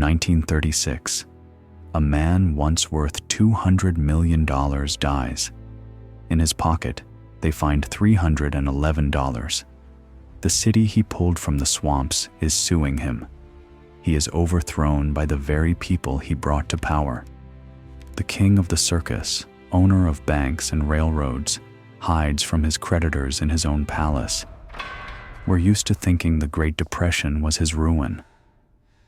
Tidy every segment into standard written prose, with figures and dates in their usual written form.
1936. A man once worth $200 million dies. In his pocket, they find $311. The city he pulled from the swamps is suing him. He is overthrown by the very people he brought to power. The king of the circus, owner of banks and railroads, hides from his creditors in his own palace. We're used to thinking the Great Depression was his ruin.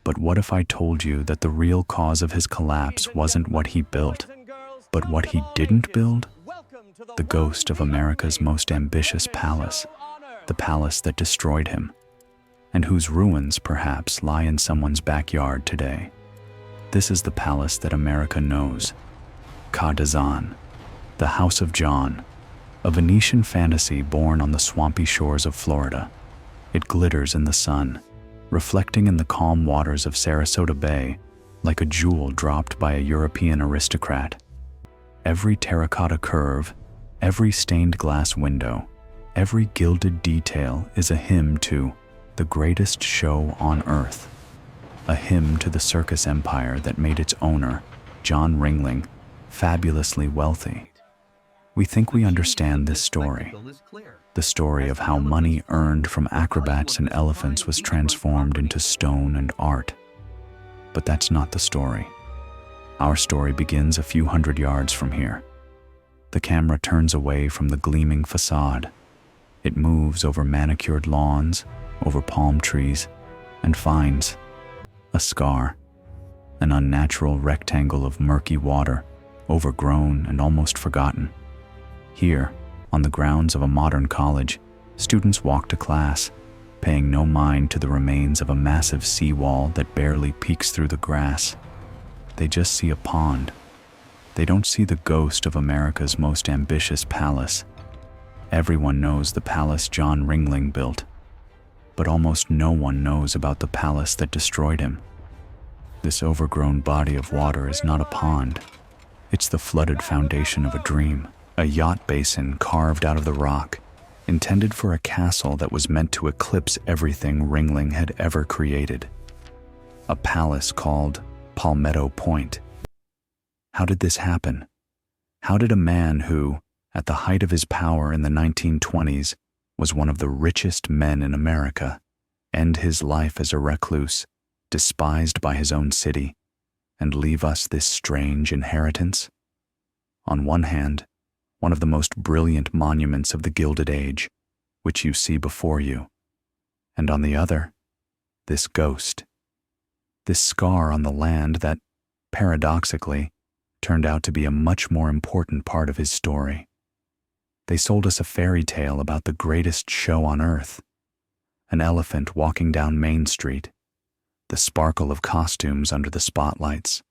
But what if I told you that the real cause of his collapse wasn't what he built, but what he didn't build? The ghost of America's most ambitious palace, the palace that destroyed him, and whose ruins perhaps lie in someone's backyard today. This is the palace that America knows, Colossal, the House of John, a Venetian fantasy born on the swampy shores of Florida. It glitters in the sun, reflecting in the calm waters of Sarasota Bay like a jewel dropped by a European aristocrat. Every terracotta curve, every stained glass window, every gilded detail is a hymn to the greatest show on earth, a hymn to the circus empire that made its owner, John Ringling, fabulously wealthy. We think we understand this story, the story of how money earned from acrobats and elephants was transformed into stone and art. But that's not the story. Our story begins a few hundred yards from here. The camera turns away from the gleaming facade. It moves over manicured lawns, over palm trees, and finds a scar, an unnatural rectangle of murky water, overgrown and almost forgotten. Here, on the grounds of a modern college, students walk to class, paying no mind to the remains of a massive seawall that barely peeks through the grass. They just see a pond. They don't see the ghost of America's most ambitious palace. Everyone knows the palace John Ringling built, but almost no one knows about the palace that destroyed him. This overgrown body of water is not a pond. It's the flooded foundation of a dream, a yacht basin carved out of the rock, intended for a castle that was meant to eclipse everything Ringling had ever created. A palace called Palmetto Point. How did this happen? How did a man who, at the height of his power in the 1920s, was one of the richest men in America, end his life as a recluse, despised by his own city, and leave us this strange inheritance? On one hand, one of the most brilliant monuments of the Gilded Age, which you see before you, and on the other, this ghost, this scar on the land that, paradoxically, turned out to be a much more important part of his story. They sold us a fairy tale about the greatest show on earth, an elephant walking down Main Street, the sparkle of costumes under the spotlights,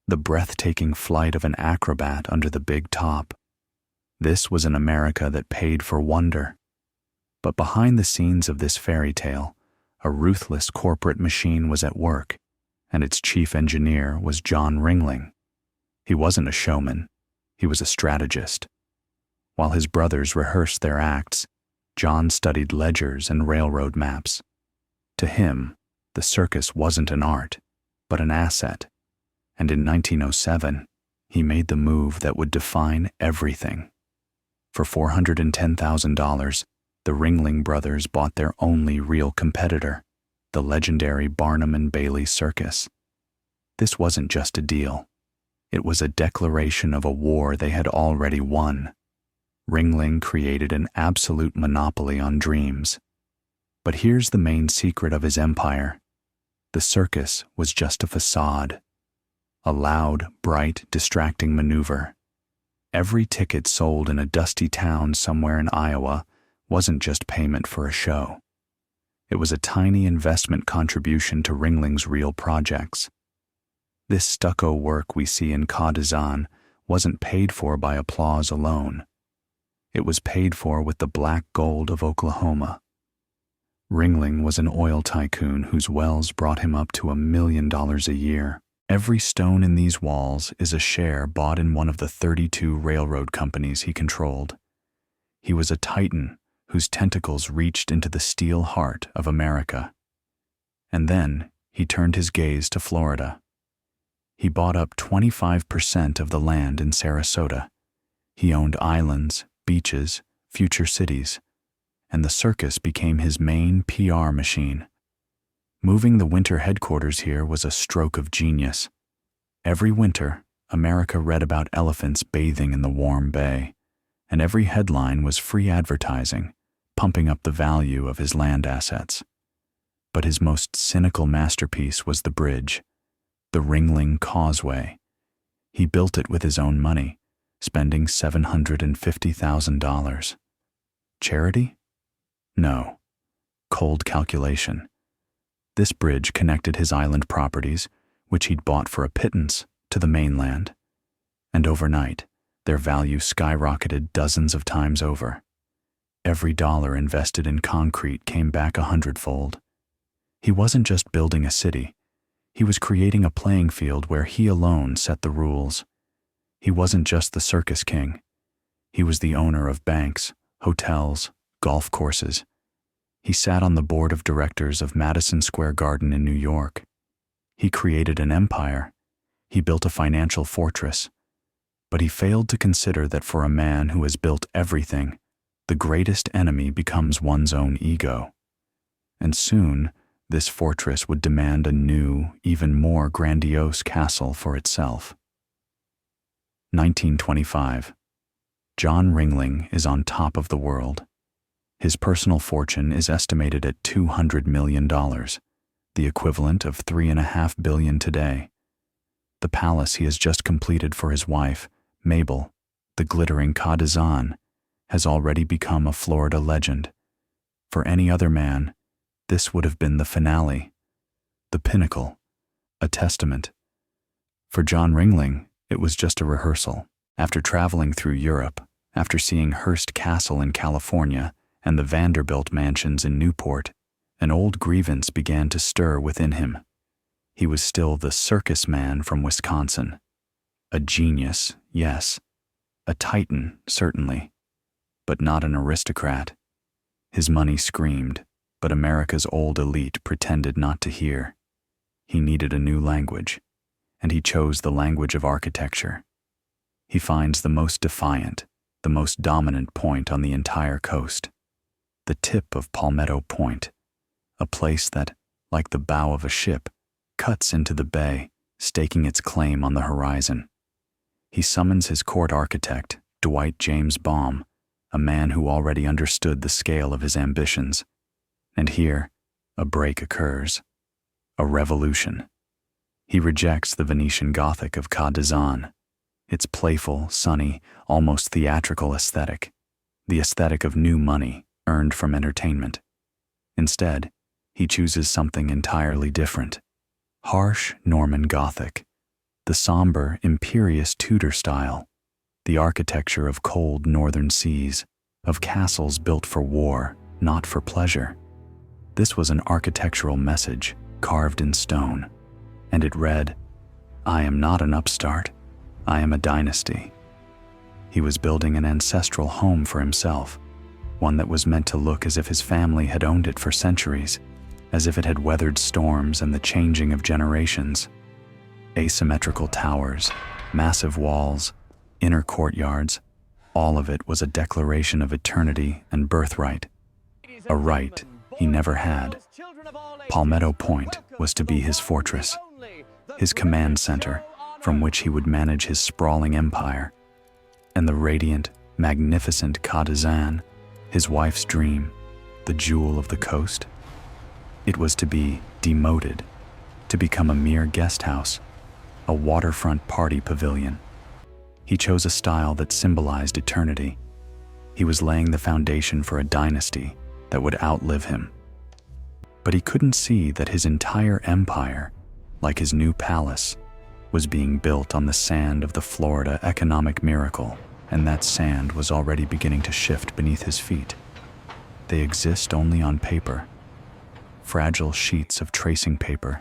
the breathtaking flight of an acrobat under the big top. This was an America that paid for wonder. But behind the scenes of this fairy tale, a ruthless corporate machine was at work, and its chief engineer was John Ringling. He wasn't a showman, he was a strategist. While his brothers rehearsed their acts, John studied ledgers and railroad maps. To him, the circus wasn't an art, but an asset, and in 1907, he made the move that would define everything. For $410,000, the Ringling brothers bought their only real competitor, the legendary Barnum and Bailey Circus. This wasn't just a deal. It was a declaration of a war they had already won. Ringling created an absolute monopoly on dreams. But here's the main secret of his empire. The circus was just a facade, a loud, bright, distracting maneuver. Every ticket sold in a dusty town somewhere in Iowa wasn't just payment for a show. It was a tiny investment contribution to Ringling's real projects. This stucco work we see in Colossal wasn't paid for by applause alone. It was paid for with the black gold of Oklahoma. Ringling was an oil tycoon whose wells brought him up to $1 million a year. Every stone in these walls is a share bought in one of the 32 railroad companies he controlled. He was a titan whose tentacles reached into the steel heart of America. And then he turned his gaze to Florida. He bought up 25% of the land in Sarasota. He owned islands, beaches, future cities, and the circus became his main PR machine. Moving the winter headquarters here was a stroke of genius. Every winter, America read about elephants bathing in the warm bay, and every headline was free advertising, pumping up the value of his land assets. But his most cynical masterpiece was the bridge, the Ringling Causeway. He built it with his own money, spending $750,000. Charity? No. Cold calculation. This bridge connected his island properties, which he'd bought for a pittance, to the mainland, and overnight, their value skyrocketed dozens of times over. Every dollar invested in concrete came back 100-fold. He wasn't just building a city. He was creating a playing field where he alone set the rules. He wasn't just the circus king. He was the owner of banks, hotels, golf courses. He sat on the board of directors of Madison Square Garden in New York. He created an empire. He built a financial fortress. But he failed to consider that for a man who has built everything, the greatest enemy becomes one's own ego. And soon, this fortress would demand a new, even more grandiose castle for itself. 1925. John Ringling is on top of the world. His personal fortune is estimated at $200 million, the equivalent of $3.5 billion today. The palace he has just completed for his wife, Mabel, the glittering Colossal, has already become a Florida legend. For any other man, this would have been the finale, the pinnacle, a testament. For John Ringling, it was just a rehearsal. After traveling through Europe, after seeing Hearst Castle in California and the Vanderbilt mansions in Newport, an old grievance began to stir within him. He was still the circus man from Wisconsin. A genius, yes. A titan, certainly. But not an aristocrat. His money screamed, but America's old elite pretended not to hear. He needed a new language, and he chose the language of architecture. He finds the most defiant, the most dominant point on the entire coast, the tip of Palmetto Point, a place that, like the bow of a ship, cuts into the bay, staking its claim on the horizon. He summons his court architect, Dwight James Baum, a man who already understood the scale of his ambitions. And here, a break occurs. A revolution. He rejects the Venetian Gothic of Colossal, its playful, sunny, almost theatrical aesthetic, the aesthetic of new money earned from entertainment. Instead, he chooses something entirely different. Harsh Norman Gothic, the somber, imperious Tudor style, the architecture of cold northern seas, of castles built for war, not for pleasure. This was an architectural message carved in stone, and it read, "I am not an upstart, I am a dynasty." He was building an ancestral home for himself, one that was meant to look as if his family had owned it for centuries, as if it had weathered storms and the changing of generations. Asymmetrical towers, massive walls, inner courtyards, all of it was a declaration of eternity and birthright, a right he never had. Palmetto Point was to be his fortress, his command center from which he would manage his sprawling empire. And the radiant, magnificent Colossal, his wife's dream, the jewel of the coast, it was to be demoted, to become a mere guest house, a waterfront party pavilion. He chose a style that symbolized eternity. He was laying the foundation for a dynasty that would outlive him. But he couldn't see that his entire empire, like his new palace, was being built on the sand of the Florida economic miracle, and that sand was already beginning to shift beneath his feet. They exist only on paper. Fragile sheets of tracing paper,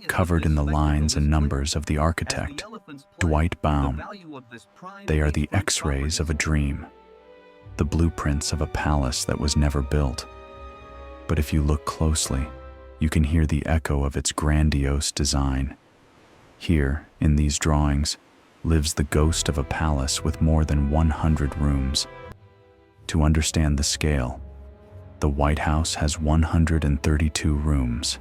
covered in the lines and numbers of the architect, Dwight Baum. They are the X-rays of a dream, the blueprints of a palace that was never built. But if you look closely, You can hear the echo of its grandiose design. Here, in these drawings, lives the ghost of a palace with more than 100 rooms. To understand the scale, the White House has 132 rooms.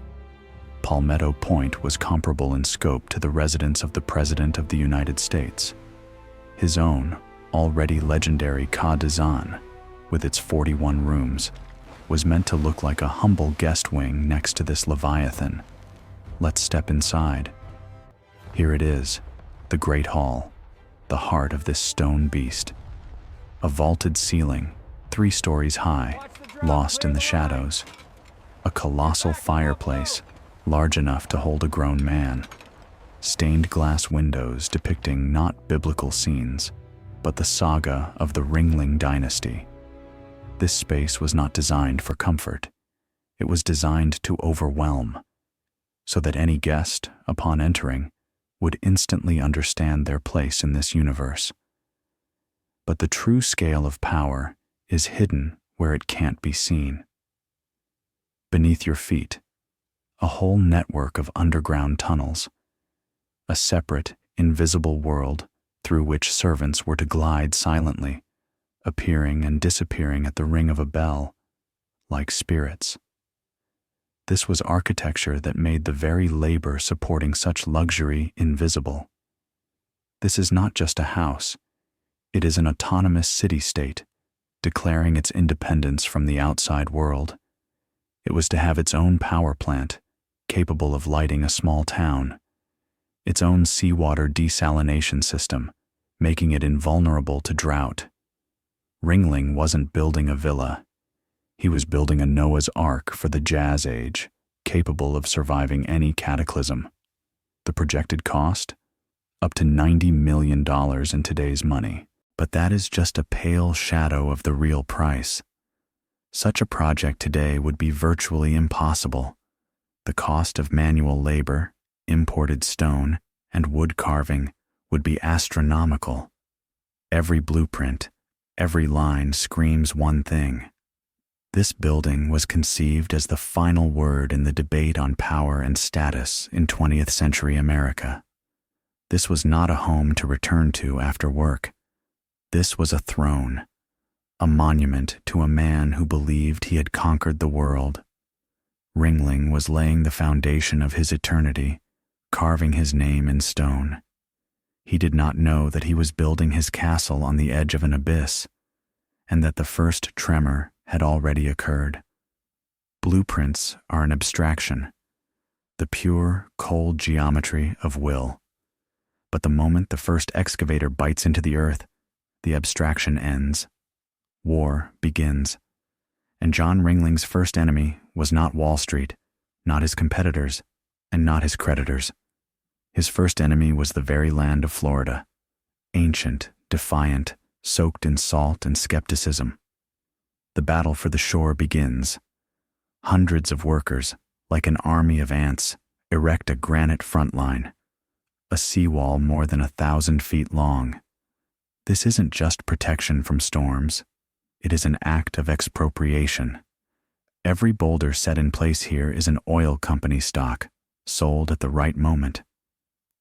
Palmetto Point was comparable in scope to the residence of the President of the United States. His own, already legendary Ca d'Azan, with its 41 rooms, was meant to look like a humble guest wing next to this Leviathan. Let's step inside. Here it is, the Great Hall, the heart of this stone beast. A vaulted ceiling, 3 stories high, lost in the shadows. A colossal fireplace, large enough to hold a grown man. Stained glass windows depicting not biblical scenes, but the saga of the Ringling dynasty. This space was not designed for comfort. It was designed to overwhelm, so that any guest, upon entering, would instantly understand their place in this universe. But the true scale of power is hidden where it can't be seen. Beneath your feet, a whole network of underground tunnels, a separate, invisible world through which servants were to glide silently, appearing and disappearing at the ring of a bell, like spirits. This was architecture that made the very labor supporting such luxury invisible. This is not just a house, it is an autonomous city-state, declaring its independence from the outside world. It was to have its own power plant, capable of lighting a small town, its own seawater desalination system, making it invulnerable to drought. Ringling wasn't building a villa. He was building a Noah's Ark for the Jazz Age, capable of surviving any cataclysm. The projected cost? Up to $90 million in today's money. But that is just a pale shadow of the real price. Such a project today would be virtually impossible. The cost of manual labor, imported stone, and wood carving would be astronomical. Every blueprint, every line screams one thing. This building was conceived as the final word in the debate on power and status in 20th century America. This was not a home to return to after work. This was a throne, a monument to a man who believed he had conquered the world. Ringling was laying the foundation of his eternity, carving his name in stone. He did not know that he was building his castle on the edge of an abyss, and that the first tremor had already occurred. Blueprints are an abstraction, the pure, cold geometry of will. But the moment the first excavator bites into the earth, the abstraction ends. War begins. And John Ringling's first enemy was not Wall Street, not his competitors, and not his creditors. His first enemy was the very land of Florida, ancient, defiant, soaked in salt and skepticism. The battle for the shore begins. Hundreds of workers, like an army of ants, erect a granite front line, a seawall more than 1,000 feet long. This isn't just protection from storms. It is an act of expropriation. Every boulder set in place here is an oil company stock, sold at the right moment.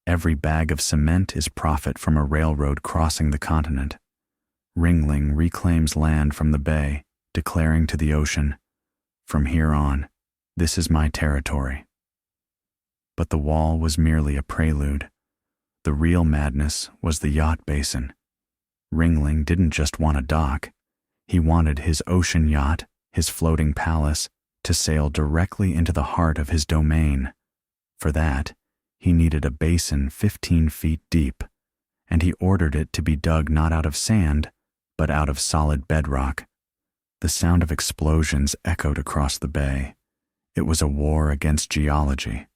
Every bag of cement is profit from a railroad crossing the continent. Ringling reclaims land from the bay, declaring to the ocean, "From here on, this is my territory." But the wall was merely a prelude. The real madness was the yacht basin. Ringling didn't just want a dock. He wanted his ocean yacht, his floating palace, to sail directly into the heart of his domain. For that, he needed a basin 15 feet deep, and he ordered it to be dug not out of sand, but out of solid bedrock. The sound of explosions echoed across the bay. It was a war against geology.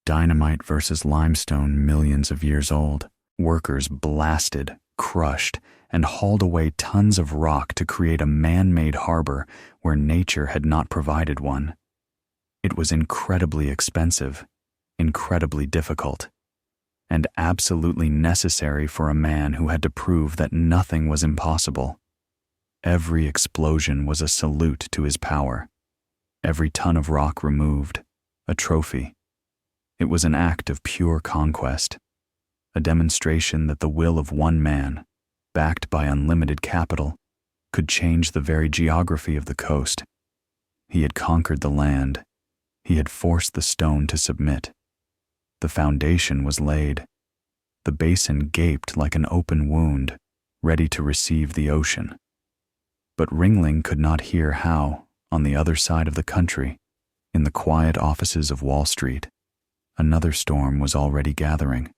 Dynamite versus limestone millions of years old. Workers blasted, crushed, and hauled away tons of rock to create a man-made harbor where nature had not provided one. It was incredibly expensive, incredibly difficult, and absolutely necessary for a man who had to prove that nothing was impossible. Every explosion was a salute to his power. Every ton of rock removed, a trophy. It was an act of pure conquest, a demonstration that the will of one man, backed by unlimited capital, could change the very geography of the coast. He had conquered the land. He had forced the stone to submit. The foundation was laid. The basin gaped like an open wound, ready to receive the ocean. But Ringling could not hear how, on the other side of the country, in the quiet offices of Wall Street, another storm was already gathering.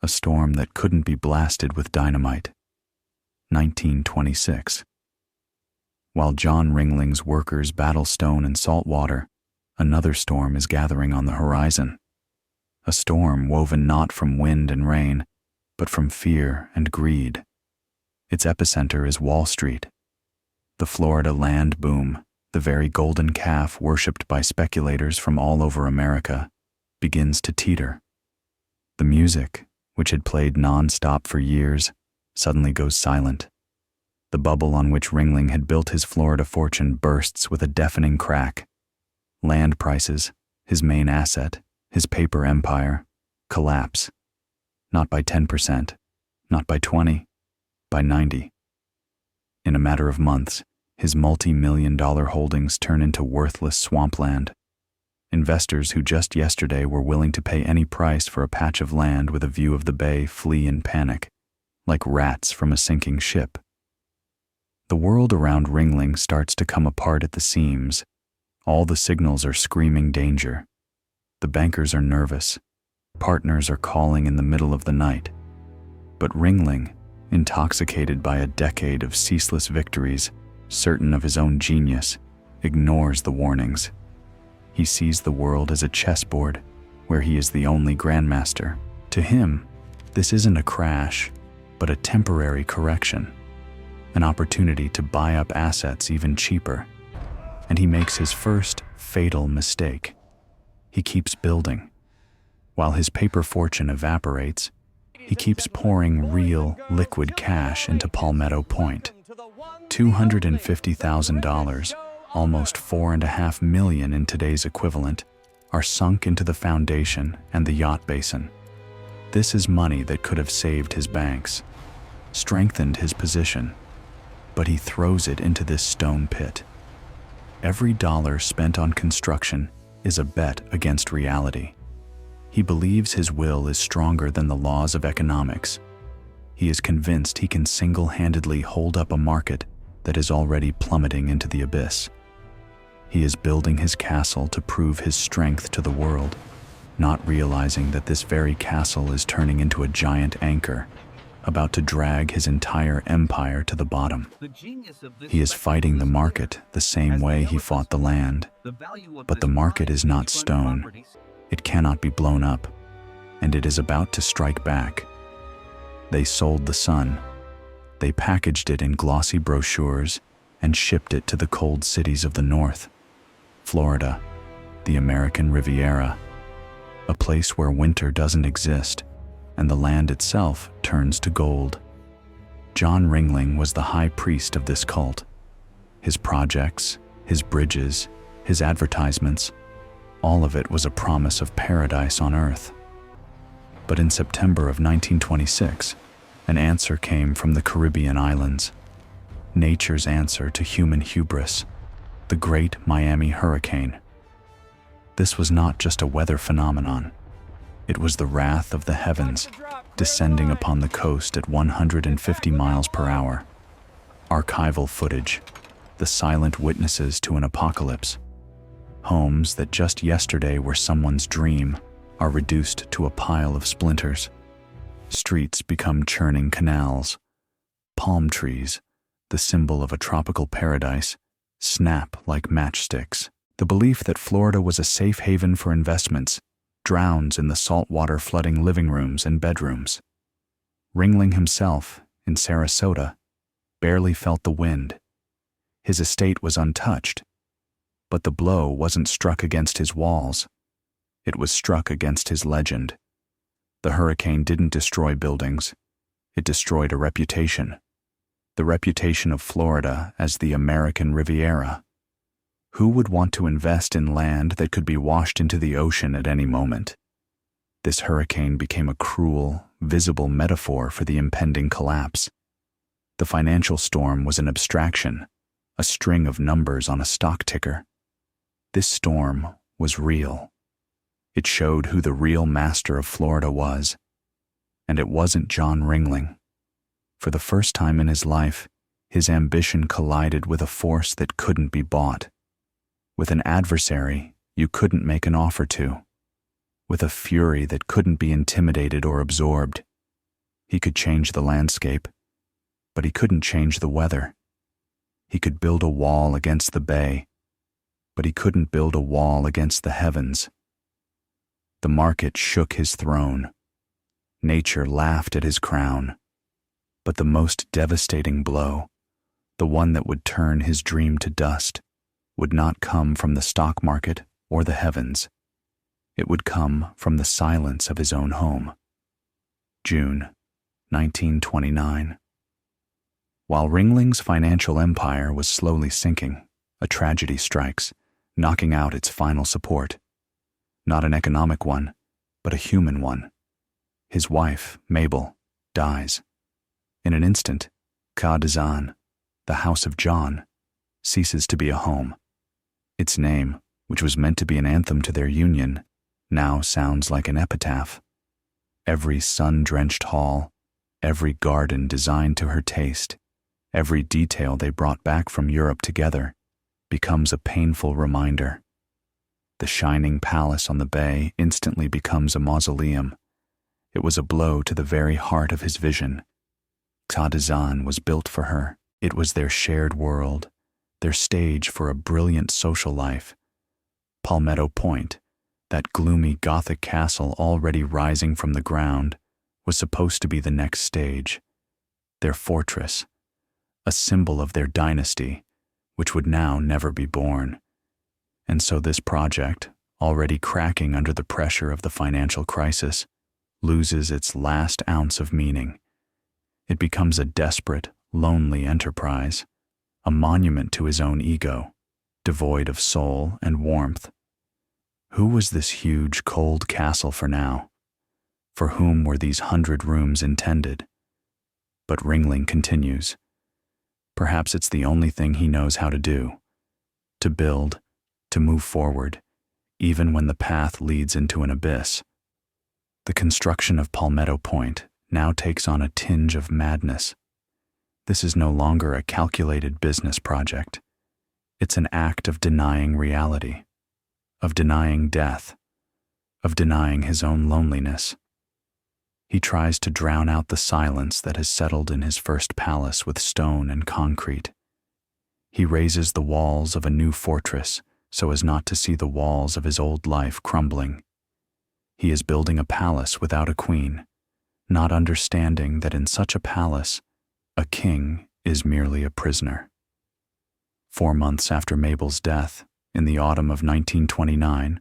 A storm that couldn't be blasted with dynamite. 1926. While John Ringling's workers battle stone and salt water, another storm is gathering on the horizon. A storm woven not from wind and rain, but from fear and greed. Its epicenter is Wall Street. The Florida land boom, the very golden calf worshipped by speculators from all over America, begins to teeter. The music, which had played non-stop for years, suddenly goes silent. The bubble on which Ringling had built his Florida fortune bursts with a deafening crack. Land prices, his main asset, his paper empire, collapse. Not by 10%, not by 20%, by 90%. In a matter of months, his multi-million-dollar holdings turn into worthless swampland. Investors who just yesterday were willing to pay any price for a patch of land with a view of the bay flee in panic, like rats from a sinking ship. The world around Ringling starts to come apart at the seams. All the signals are screaming danger. The bankers are nervous. Partners are calling in the middle of the night. But Ringling, intoxicated by a decade of ceaseless victories, certain of his own genius, ignores the warnings. He sees the world as a chessboard, where he is the only grandmaster. To him, this isn't a crash, but a temporary correction, an opportunity to buy up assets even cheaper. And he makes his first fatal mistake. He keeps building. While his paper fortune evaporates, he keeps pouring real, liquid cash into Palmetto Point. $250,000, almost $4.5 million in today's equivalent, are sunk into the foundation and the yacht basin. This is money that could have saved his banks, strengthened his position, but he throws it into this stone pit. Every dollar spent on construction is a bet against reality. He believes his will is stronger than the laws of economics. He is convinced he can single-handedly hold up a market that is already plummeting into the abyss. He is building his castle to prove his strength to the world, not realizing that this very castle is turning into a giant anchor, about to drag his entire empire to the bottom. He is fighting the market the same way he fought the land. But the market is not stone. It cannot be blown up, and it is about to strike back. They sold the sun. They packaged it in glossy brochures and shipped it to the cold cities of the north. Florida, the American Riviera, a place where winter doesn't exist, and the land itself turns to gold. John Ringling was the high priest of this cult. His projects, his bridges, his advertisements, all of it was a promise of paradise on earth. But in September of 1926, an answer came from the Caribbean islands. Nature's answer to human hubris, the Great Miami Hurricane. This was not just a weather phenomenon. It was the wrath of the heavens, descending upon the coast at 150 miles per hour. Archival footage, the silent witnesses to an apocalypse. Homes that just yesterday were someone's dream are reduced to a pile of splinters. Streets become churning canals. Palm trees, the symbol of a tropical paradise, snap like matchsticks. The belief that Florida was a safe haven for investments drowns in the saltwater flooding living rooms and bedrooms. Ringling himself, in Sarasota, barely felt the wind. His estate was untouched, but the blow wasn't struck against his walls. It was struck against his legend. The hurricane didn't destroy buildings. It destroyed a reputation. The reputation of Florida as the American Riviera. Who would want to invest in land that could be washed into the ocean at any moment? This hurricane became a cruel, visible metaphor for the impending collapse. The financial storm was an abstraction, a string of numbers on a stock ticker. This storm was real. It showed who the real master of Florida was. And it wasn't John Ringling. For the first time in his life, his ambition collided with a force that couldn't be bought, with an adversary you couldn't make an offer to, with a fury that couldn't be intimidated or absorbed. He could change the landscape, but he couldn't change the weather. He could build a wall against the bay, but he couldn't build a wall against the heavens. The market shook his throne. Nature laughed at his crown. But the most devastating blow, the one that would turn his dream to dust, would not come from the stock market or the heavens. It would come from the silence of his own home. June 1929. While Ringling's financial empire was slowly sinking, a tragedy strikes, knocking out its final support. Not an economic one, but a human one. His wife, Mabel, dies. In an instant, Ka-Dazan, the house of John, ceases to be a home. Its name, which was meant to be an anthem to their union, now sounds like an epitaph. Every sun-drenched hall, every garden designed to her taste, every detail they brought back from Europe together, becomes a painful reminder. The shining palace on the bay instantly becomes a mausoleum. It was a blow to the very heart of his vision. Ka-Dazan was built for her. It was their shared world, their stage for a brilliant social life. Palmetto Point, that gloomy Gothic castle already rising from the ground, was supposed to be the next stage. Their fortress, a symbol of their dynasty, which would now never be born. And so this project, already cracking under the pressure of the financial crisis, loses its last ounce of meaning. It becomes a desperate, lonely enterprise, a monument to his own ego, devoid of soul and warmth. Who was this huge, cold castle for now? For whom were these 100 rooms intended? But Ringling continues. Perhaps it's the only thing he knows how to do. To build, to move forward, even when the path leads into an abyss. The construction of Palmetto Point now takes on a tinge of madness. This is no longer a calculated business project. It's an act of denying reality, of denying death, of denying his own loneliness. He tries to drown out the silence that has settled in his first palace with stone and concrete. He raises the walls of a new fortress so as not to see the walls of his old life crumbling. He is building a palace without a queen, not understanding that in such a palace, a king is merely a prisoner. 4 months after Mabel's death, in the autumn of 1929,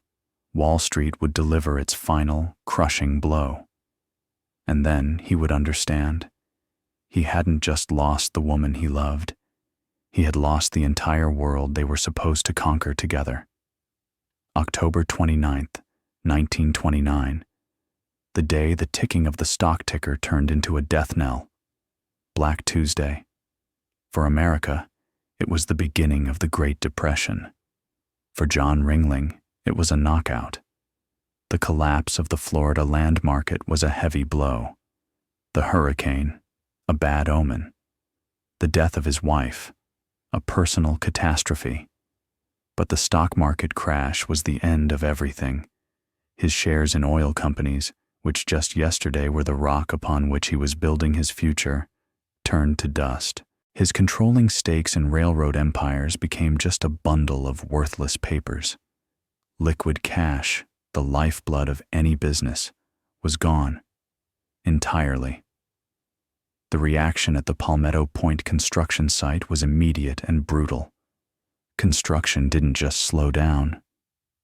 Wall Street would deliver its final, crushing blow. And then he would understand. He hadn't just lost the woman he loved. He had lost the entire world they were supposed to conquer together. October 29th, 1929. The day the ticking of the stock ticker turned into a death knell. Black Tuesday. For America, it was the beginning of the Great Depression. For John Ringling, it was a knockout. The collapse of the Florida land market was a heavy blow. The hurricane, a bad omen. The death of his wife, a personal catastrophe. But the stock market crash was the end of everything. His shares in oil companies, which just yesterday were the rock upon which he was building his future, turned to dust. His controlling stakes in railroad empires became just a bundle of worthless papers. Liquid cash, the lifeblood of any business, was gone. Entirely. The reaction at the Palmetto Point construction site was immediate and brutal. Construction didn't just slow down,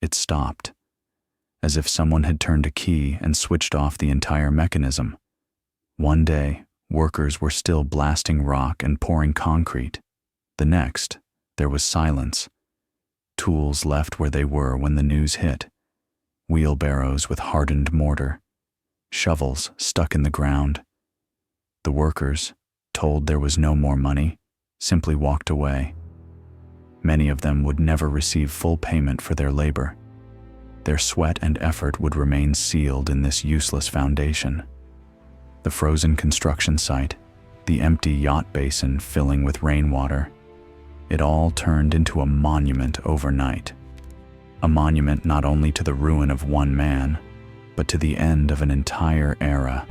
it stopped. As if someone had turned a key and switched off the entire mechanism. One day, workers were still blasting rock and pouring concrete. The next, there was silence. tools left where they were when the news hit. Wheelbarrows with hardened mortar, shovels stuck in the ground. The workers, told there was no more money, simply walked away. Many of them would never receive full payment for their labor. Their sweat and effort would remain sealed in this useless foundation. The frozen construction site, the empty yacht basin filling with rainwater, it all turned into a monument overnight. A monument not only to the ruin of one man, but to the end of an entire era.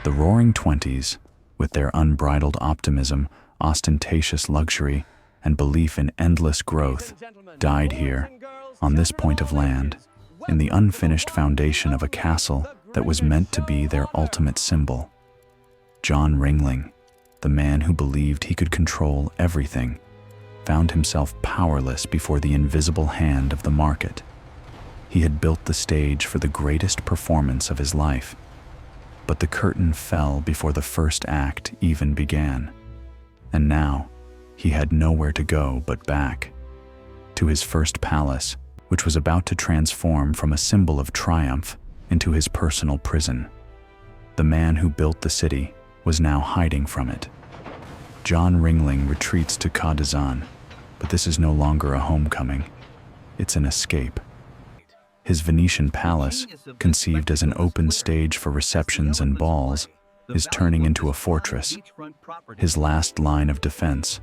The Roaring Twenties, with their unbridled optimism, ostentatious luxury, and belief in endless growth, died here, on this point of land, in the unfinished foundation of a castle that was meant to be their ultimate symbol. John Ringling, the man who believed he could control everything, found himself powerless before the invisible hand of the market. He had built the stage for the greatest performance of his life, but the curtain fell before the first act even began. And now, he had nowhere to go but back, to his first palace, which was about to transform from a symbol of triumph into his personal prison. The man who built the city was now hiding from it. John Ringling retreats to Kadazan, but this is no longer a homecoming. It's an escape. His Venetian palace, conceived as an open stage for receptions and balls, is turning into a fortress, his last line of defense.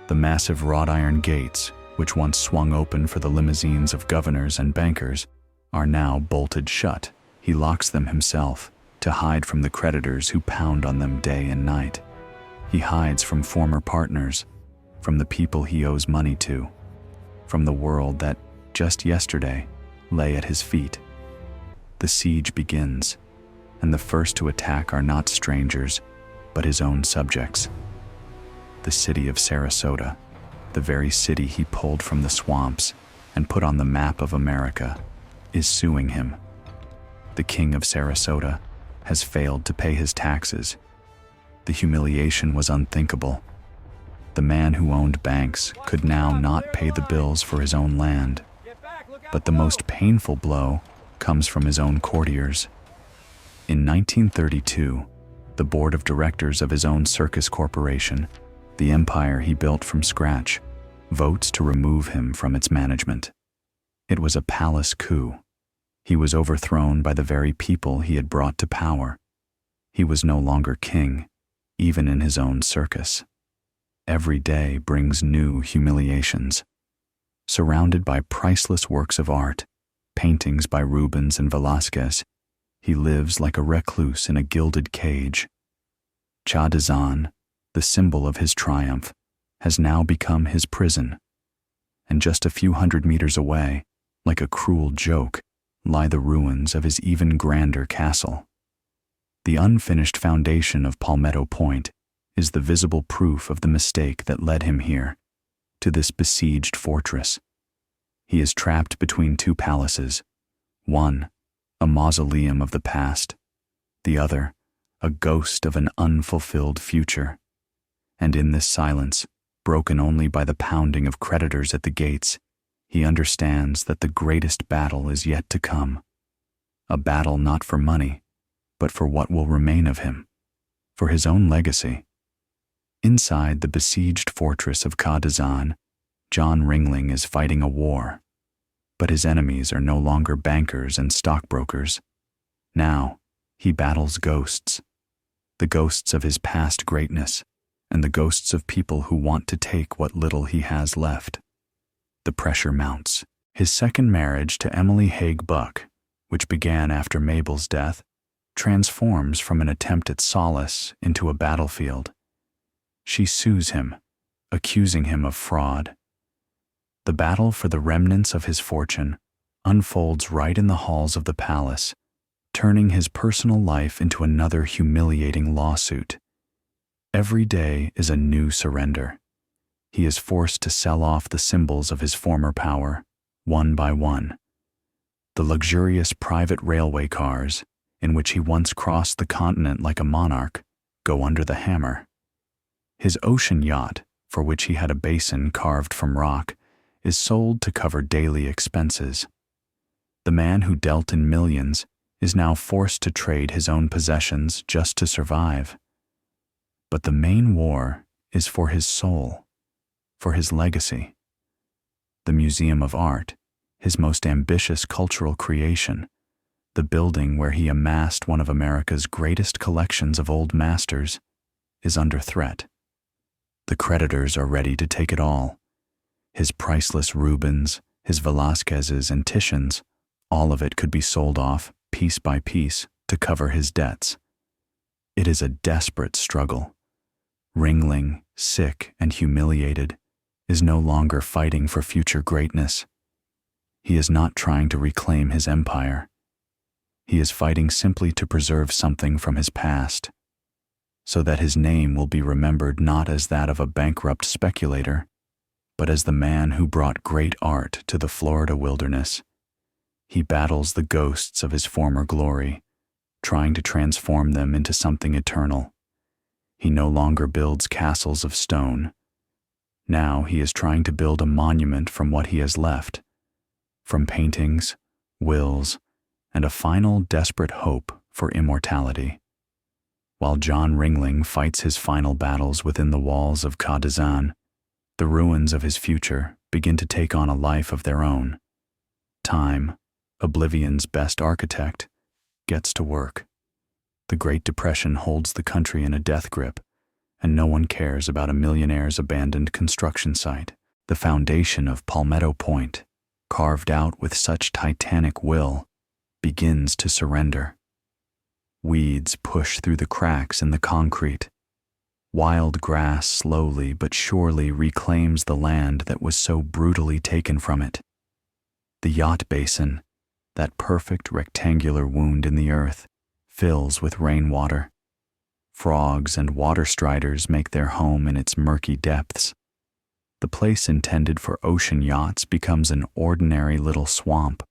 The massive wrought iron gates, which once swung open for the limousines of governors and bankers, are now bolted shut. He locks them himself, to hide from the creditors who pound on them day and night. He hides from former partners, from the people he owes money to, from the world that, just yesterday, lay at his feet. The siege begins, and the first to attack are not strangers, but his own subjects. The city of Sarasota, the very city he pulled from the swamps and put on the map of America, is suing him. The king of Sarasota has failed to pay his taxes. The humiliation was unthinkable. The man who owned banks could now not pay the bills for his own land. But the most painful blow comes from his own courtiers. In 1932, the board of directors of his own circus corporation, the empire he built from scratch, votes to remove him from its management. It was a palace coup. He was overthrown by the very people he had brought to power. He was no longer king, even in his own circus. Every day brings new humiliations. Surrounded by priceless works of art, paintings by Rubens and Velázquez, he lives like a recluse in a gilded cage. Kadazan, the symbol of his triumph, has now become his prison. And just a few hundred meters away, like a cruel joke, lie the ruins of his even grander castle. The unfinished foundation of Palmetto Point is the visible proof of the mistake that led him here, to this besieged fortress. He is trapped between two palaces, one, a mausoleum of the past, the other, a ghost of an unfulfilled future. And in this silence, broken only by the pounding of creditors at the gates, he understands that the greatest battle is yet to come. A battle not for money, but for what will remain of him, for his own legacy. Inside the besieged fortress of Kadazan, John Ringling is fighting a war. But his enemies are no longer bankers and stockbrokers. Now, he battles ghosts. The ghosts of his past greatness, and the ghosts of people who want to take what little he has left. The pressure mounts. His second marriage to Emily Haig Buck, which began after Mabel's death, transforms from an attempt at solace into a battlefield. She sues him, accusing him of fraud. The battle for the remnants of his fortune unfolds right in the halls of the palace, turning his personal life into another humiliating lawsuit. Every day is a new surrender. He is forced to sell off the symbols of his former power, one by one. The luxurious private railway cars, in which he once crossed the continent like a monarch, go under the hammer. His ocean yacht, for which he had a basin carved from rock, is sold to cover daily expenses. The man who dealt in millions is now forced to trade his own possessions just to survive. But the main war is for his soul, for his legacy. The Museum of Art, his most ambitious cultural creation, the building where he amassed one of America's greatest collections of old masters, is under threat. The creditors are ready to take it all. His priceless Rubens, his Velázquez's and Titians, all of it could be sold off, piece by piece, to cover his debts. It is a desperate struggle. Ringling, sick and humiliated, is no longer fighting for future greatness. He is not trying to reclaim his empire. He is fighting simply to preserve something from his past, so that his name will be remembered not as that of a bankrupt speculator, but as the man who brought great art to the Florida wilderness. He battles the ghosts of his former glory, trying to transform them into something eternal. He no longer builds castles of stone. Now he is trying to build a monument from what he has left, from paintings, wills, and a final desperate hope for immortality. While John Ringling fights his final battles within the walls of Kadazan, the ruins of his future begin to take on a life of their own. Time, Oblivion's best architect, gets to work. The Great Depression holds the country in a death grip, and no one cares about a millionaire's abandoned construction site. The foundation of Palmetto Point, carved out with such titanic will, begins to surrender. Weeds push through the cracks in the concrete. Wild grass slowly but surely reclaims the land that was so brutally taken from it. The yacht basin, that perfect rectangular wound in the earth, fills with rainwater. Frogs and water striders make their home in its murky depths. The place intended for ocean yachts becomes an ordinary little swamp.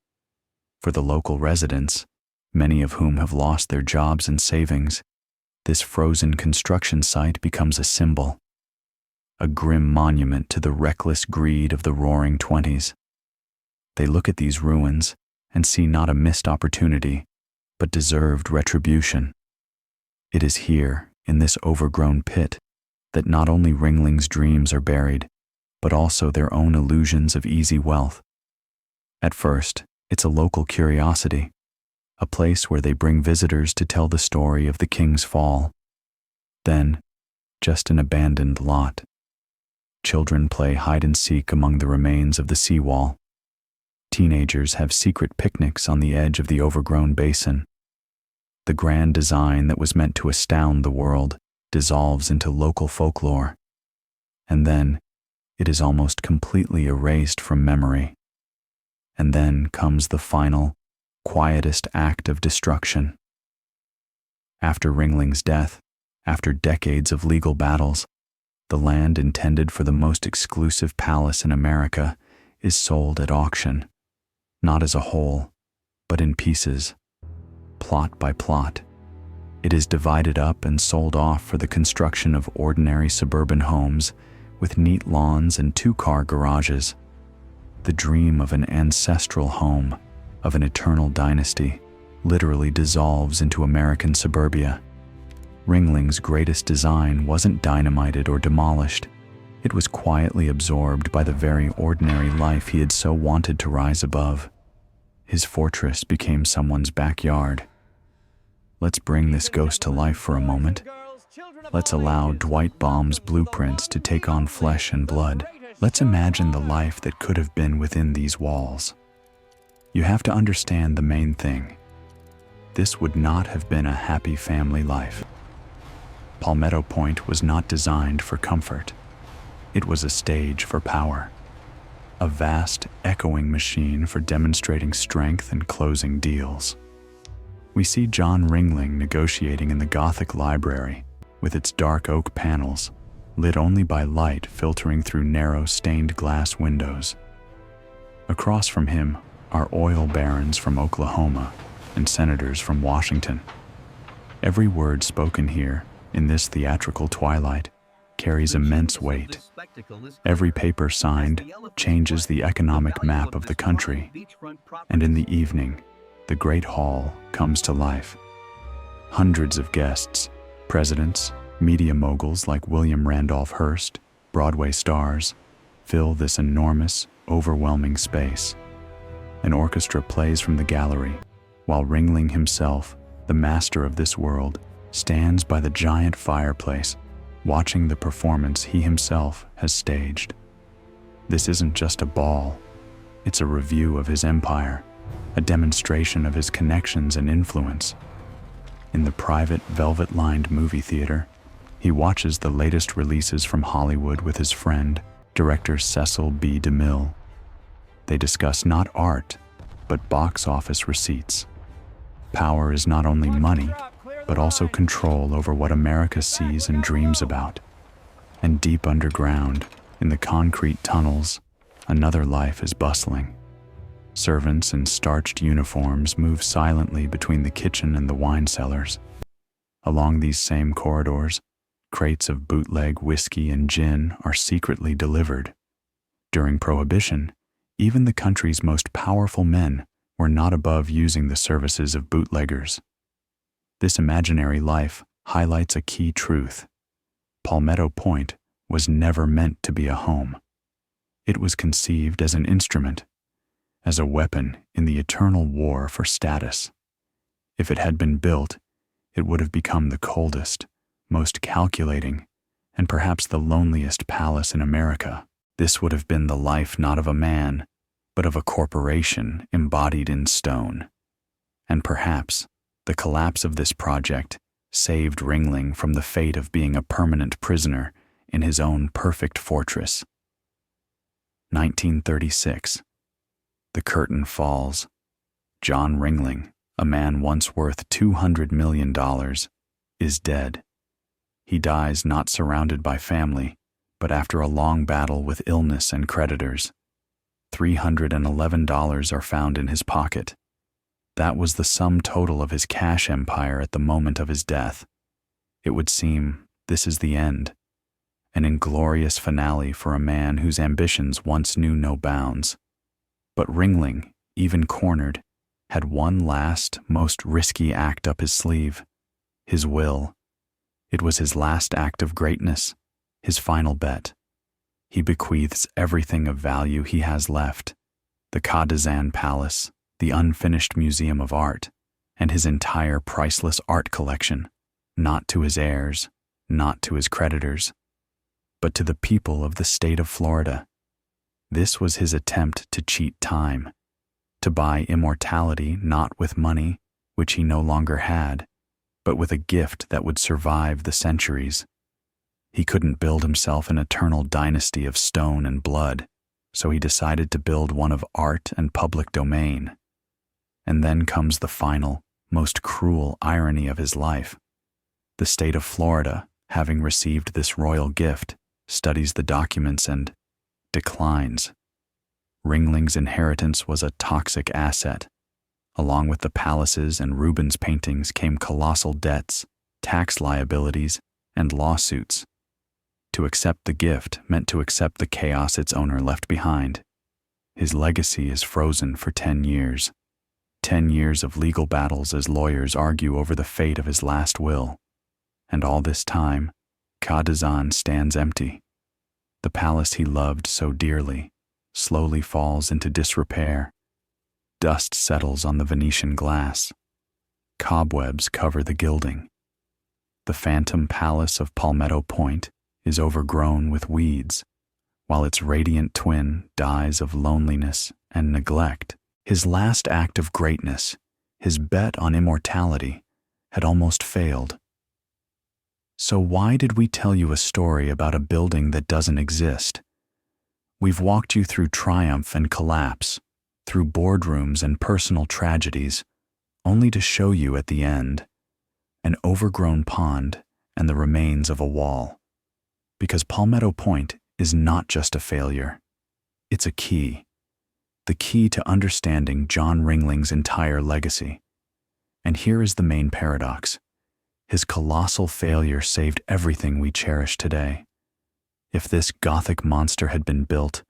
For the local residents, many of whom have lost their jobs and savings, this frozen construction site becomes a symbol, a grim monument to the reckless greed of the Roaring Twenties. They look at these ruins and see not a missed opportunity, but deserved retribution. It is here, in this overgrown pit, that not only Ringling's dreams are buried, but also their own illusions of easy wealth. At first, it's a local curiosity, a place where they bring visitors to tell the story of the king's fall. Then, just an abandoned lot. Children play hide-and-seek among the remains of the seawall. Teenagers have secret picnics on the edge of the overgrown basin. The grand design that was meant to astound the world dissolves into local folklore. And then, it is almost completely erased from memory. And then comes the final, quietest act of destruction. After Ringling's death, after decades of legal battles, the land intended for the most exclusive palace in America is sold at auction, not as a whole, but in pieces, plot by plot. It is divided up and sold off for the construction of ordinary suburban homes with neat lawns and two-car garages. The dream of an ancestral home, of an eternal dynasty, literally dissolves into American suburbia. Ringling's greatest design wasn't dynamited or demolished. It was quietly absorbed by the very ordinary life he had so wanted to rise above. His fortress became someone's backyard. Let's bring this ghost to life for a moment. Let's allow Dwight Baum's blueprints to take on flesh and blood. Let's imagine the life that could have been within these walls. You have to understand the main thing. This would not have been a happy family life. Palmetto Point was not designed for comfort. It was a stage for power, a vast, echoing machine for demonstrating strength and closing deals. We see John Ringling negotiating in the Gothic library, with its dark oak panels, lit only by light filtering through narrow stained glass windows. Across from him are oil barons from Oklahoma and senators from Washington. Every word spoken here, in this theatrical twilight, carries immense weight. Every paper signed changes the economic map of the country, and in the evening, the Great Hall comes to life. Hundreds of guests, presidents, media moguls like William Randolph Hearst, Broadway stars, fill this enormous, overwhelming space. An orchestra plays from the gallery, while Ringling himself, the master of this world, stands by the giant fireplace, watching the performance he himself has staged. This isn't just a ball, it's a review of his empire, a demonstration of his connections and influence. In the private, velvet-lined movie theater, he watches the latest releases from Hollywood with his friend, director Cecil B. DeMille. They discuss not art, but box office receipts. Power is not only money, but also control over what America sees and dreams about. And deep underground, in the concrete tunnels, another life is bustling. Servants in starched uniforms move silently between the kitchen and the wine cellars. Along these same corridors, crates of bootleg whiskey and gin are secretly delivered. During Prohibition, even the country's most powerful men were not above using the services of bootleggers. This imaginary life highlights a key truth. Palmetto Point was never meant to be a home. It was conceived as an instrument, as a weapon in the eternal war for status. If it had been built, it would have become the coldest, most calculating, and perhaps the loneliest palace in America. This would have been the life not of a man, but of a corporation embodied in stone. And perhaps the collapse of this project saved Ringling from the fate of being a permanent prisoner in his own perfect fortress. 1936. The curtain falls. John Ringling, a man once worth $200 million, is dead. He dies not surrounded by family, but after a long battle with illness and creditors. $311 are found in his pocket. That was the sum total of his cash empire at the moment of his death. It would seem this is the end, an inglorious finale for a man whose ambitions once knew no bounds. But Ringling, even cornered, had one last, most risky act up his sleeve: his will. It was his last act of greatness, his final bet. He bequeaths everything of value he has left: the Kazan Palace, the unfinished Museum of Art, and his entire priceless art collection, not to his heirs, not to his creditors, but to the people of the state of Florida. This was his attempt to cheat time, to buy immortality not with money, which he no longer had, but with a gift that would survive the centuries. He couldn't build himself an eternal dynasty of stone and blood, so he decided to build one of art and public domain. And then comes the final, most cruel irony of his life. The state of Florida, having received this royal gift, studies the documents and declines. Ringling's inheritance was a toxic asset. Along with the palaces and Rubens paintings came colossal debts, tax liabilities, and lawsuits. To accept the gift meant to accept the chaos its owner left behind. His legacy is frozen for 10 years. 10 years of legal battles as lawyers argue over the fate of his last will. And all this time, Kazan stands empty. The palace he loved so dearly slowly falls into disrepair. Dust settles on the Venetian glass. Cobwebs cover the gilding. The phantom palace of Palmetto Point is overgrown with weeds, while its radiant twin dies of loneliness and neglect. His last act of greatness, his bet on immortality, had almost failed. So why did we tell you a story about a building that doesn't exist? We've walked you through triumph and collapse, through boardrooms and personal tragedies, only to show you at the end an overgrown pond and the remains of a wall. Because Palmetto Point is not just a failure, it's a key. The key to understanding John Ringling's entire legacy. And here is the main paradox. His colossal failure saved everything we cherish today. If this Gothic monster had been built,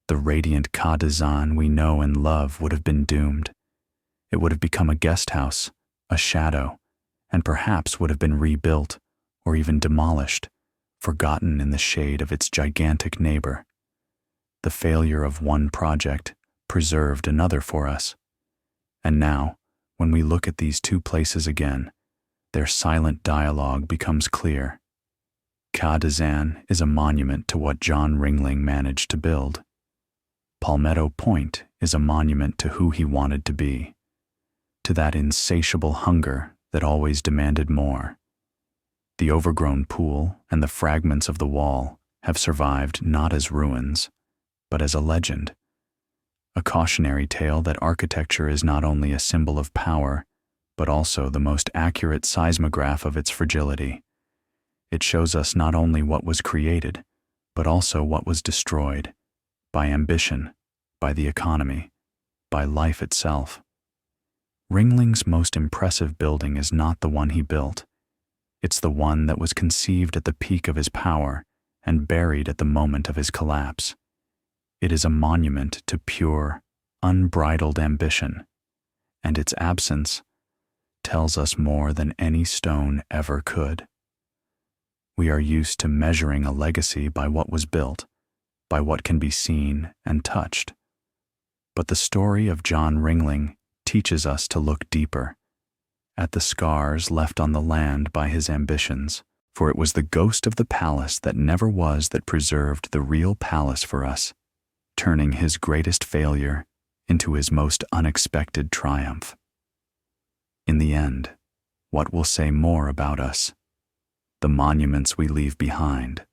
the radiant Ca d'Azan we know and love would have been doomed. It would have become a guest house, a shadow, and perhaps would have been rebuilt or even demolished, forgotten in the shade of its gigantic neighbor. The failure of one project preserved another for us. And now, when we look at these two places again, their silent dialogue becomes clear. Ca d'Azan is a monument to what John Ringling managed to build. Palmetto Point is a monument to who he wanted to be, to that insatiable hunger that always demanded more. The overgrown pool and the fragments of the wall have survived not as ruins, but as a legend, a cautionary tale that architecture is not only a symbol of power, but also the most accurate seismograph of its fragility. It shows us not only what was created, but also what was destroyed, by ambition, by the economy, by life itself. Ringling's most impressive building is not the one he built. It's the one that was conceived at the peak of his power and buried at the moment of his collapse. It is a monument to pure, unbridled ambition, and its absence tells us more than any stone ever could. We are used to measuring a legacy by what was built, by what can be seen and touched. But the story of John Ringling teaches us to look deeper, at the scars left on the land by his ambitions, for it was the ghost of the palace that never was that preserved the real palace for us, turning his greatest failure into his most unexpected triumph. In the end, what will say more about us? The monuments we leave behind,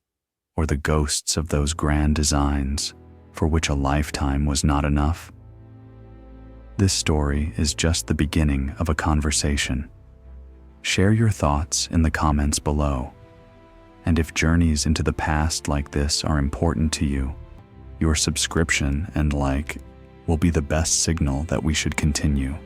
or the ghosts of those grand designs for which a lifetime was not enough? This story is just the beginning of a conversation. Share your thoughts in the comments below. And if journeys into the past like this are important to you, your subscription and like will be the best signal that we should continue.